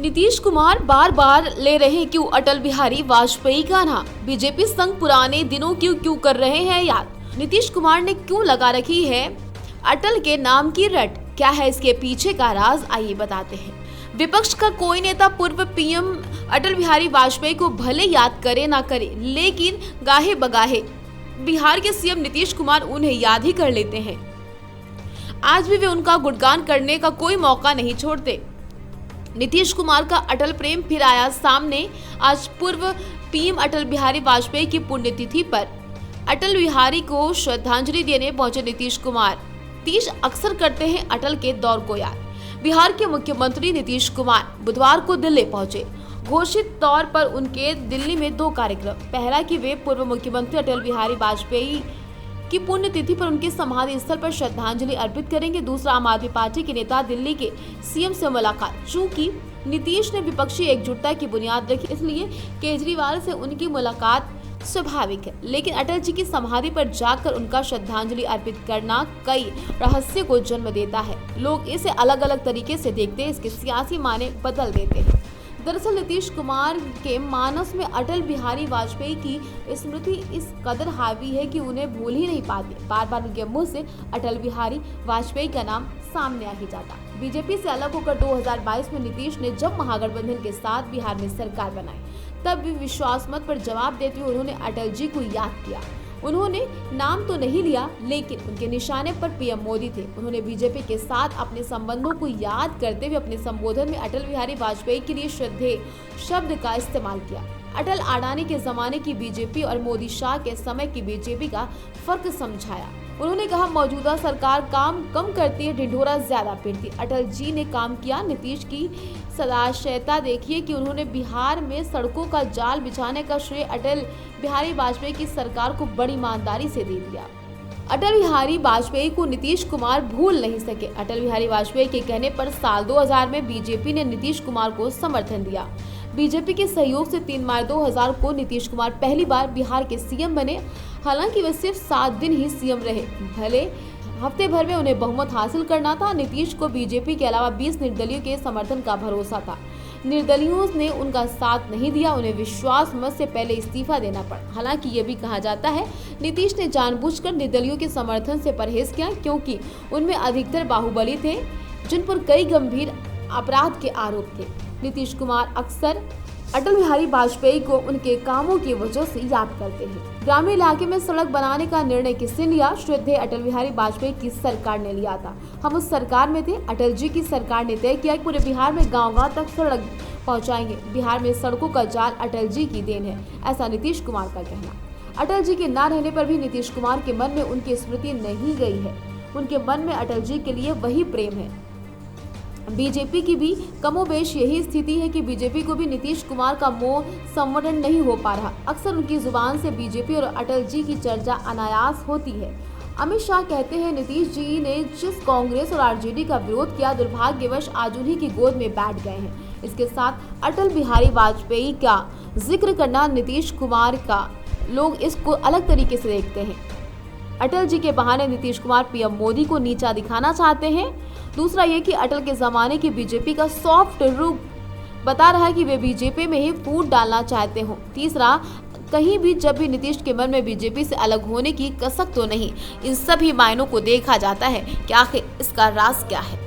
नीतीश कुमार बार बार ले रहे क्यों अटल बिहारी वाजपेयी का नाम? बीजेपी संग पुराने दिनों क्यों कर रहे हैं याद? नीतीश कुमार ने क्यों लगा रखी है अटल के नाम की रट? क्या है इसके पीछे का राज? आइए बताते हैं। विपक्ष का कोई नेता पूर्व पीएम अटल बिहारी वाजपेयी को भले याद करे ना करे, लेकिन गाहे बगाहे बिहार के सीएम नीतीश कुमार उन्हें याद ही कर लेते हैं। आज भी वे उनका गुणगान करने का कोई मौका नहीं छोड़ते। नीतीश कुमार का अटल प्रेम फिर आया सामने। आज पूर्व पीएम अटल बिहारी वाजपेयी की पुण्यतिथि पर अटल बिहारी को श्रद्धांजलि देने पहुंचे नीतीश कुमार। नीतीश अक्सर करते हैं अटल के दौर को याद। बिहार के मुख्यमंत्री नीतीश कुमार बुधवार को दिल्ली पहुंचे। घोषित तौर पर उनके दिल्ली में 2 कार्यक्रम। पहला कि वे पूर्व मुख्यमंत्री अटल बिहारी वाजपेयी की पुण्यतिथि पर उनके समाधि स्थल पर श्रद्धांजलि अर्पित करेंगे। दूसरा, आम आदमी पार्टी के नेता दिल्ली के सीएम से मुलाकात। चूंकि नीतीश ने विपक्षी एकजुटता की बुनियाद रखी, इसलिए केजरीवाल से उनकी मुलाकात स्वाभाविक है, लेकिन अटल जी की समाधि पर जाकर उनका श्रद्धांजलि अर्पित करना कई रहस्य को जन्म देता है। लोग इसे अलग अलग तरीके से देखते हैं, इसके सियासी मायने बदल देते हैं। दरअसल नीतीश कुमार के मानस में अटल बिहारी वाजपेयी की स्मृति इस कदर हावी है कि उन्हें भूल ही नहीं पाते। बार बार उनके मुंह से अटल बिहारी वाजपेयी का नाम सामने आ ही जाता। बीजेपी से अलग होकर 2022 में नीतीश ने जब महागठबंधन के साथ बिहार में सरकार बनाई, तब भी विश्वास मत पर जवाब देते हुए उन्होंने अटल जी को याद किया। उन्होंने नाम तो नहीं लिया, लेकिन उनके निशाने पर पीएम मोदी थे। उन्होंने बीजेपी के साथ अपने संबंधों को याद करते हुए अपने संबोधन में अटल बिहारी वाजपेयी के लिए श्रद्धेय शब्द का इस्तेमाल किया। अटल अडानी के जमाने की बीजेपी और मोदी शाह के समय की बीजेपी का फर्क समझाया। उन्होंने कहा, मौजूदा सरकार काम कम करती है, ढिंढोरा ज्यादा पीटती। अटल जी ने काम किया। नीतीश की सदाशयता देखिए कि उन्होंने बिहार में सड़कों का जाल बिछाने का श्रेय अटल बिहारी वाजपेयी की सरकार को बड़ी ईमानदारी से दे दिया। अटल बिहारी वाजपेयी को नीतीश कुमार भूल नहीं सके। अटल बिहारी वाजपेयी के कहने पर साल 2000 में बीजेपी ने नीतीश कुमार को समर्थन दिया। बीजेपी के सहयोग से 3 मार्च 2000 को नीतीश कुमार पहली बार बिहार के सीएम बने। हालांकि वे सिर्फ 7 दिन ही सीएम रहे, भले हफ्ते भर में उन्हें बहुमत हासिल करना था। नीतीश को बीजेपी के अलावा 20 निर्दलीयों के समर्थन का भरोसा था। निर्दलीयों ने उनका साथ नहीं दिया, उन्हें विश्वास मत से पहले इस्तीफा देना पड़ा। हालांकि ये भी कहा जाता है नीतीश ने जानबूझकर निर्दलीयों के समर्थन से परहेज किया, क्योंकि उनमें अधिकतर बाहुबली थे जिन पर कई गंभीर अपराध के आरोप थे। नीतीश कुमार अक्सर अटल बिहारी वाजपेयी को उनके कामों की वजह से याद करते हैं। ग्रामीण इलाके में सड़क बनाने का निर्णय किसने लिया? श्रद्धेय अटल बिहारी वाजपेयी की सरकार ने लिया था। हम उस सरकार में थे। अटल जी की सरकार ने तय किया कि पूरे बिहार में गांव-गांव तक सड़क पहुंचाएंगे। बिहार में सड़कों का जाल अटल जी की देन है, ऐसा नीतीश कुमार का कहना। अटल जी के न रहने पर भी नीतीश कुमार के मन में उनकी स्मृति नहीं गई है। उनके मन में अटल जी के लिए वही प्रेम है। बीजेपी की भी कमोबेश यही स्थिति है कि बीजेपी को भी नीतीश कुमार का मोह संवर्धन नहीं हो पा रहा। अक्सर उनकी जुबान से बीजेपी और अटल जी की चर्चा अनायास होती है। अमित शाह कहते हैं, नीतीश जी ने जिस कांग्रेस और आरजेडी का विरोध किया, दुर्भाग्यवश आज उन्हीं की गोद में बैठ गए हैं। इसके साथ अटल बिहारी वाजपेयी का जिक्र करना नीतीश कुमार का लोग इसको अलग तरीके से देखते हैं। अटल जी के बहाने नीतीश कुमार पीएम मोदी को नीचा दिखाना चाहते हैं। दूसरा ये कि अटल के जमाने की बीजेपी का सॉफ्ट रूप बता रहा है कि वे बीजेपी में ही फूट डालना चाहते हो। तीसरा, कहीं भी जब भी नीतीश के मन में बीजेपी से अलग होने की कसक तो नहीं। इन सभी मायनों को देखा जाता है कि आखिर इसका राज क्या है।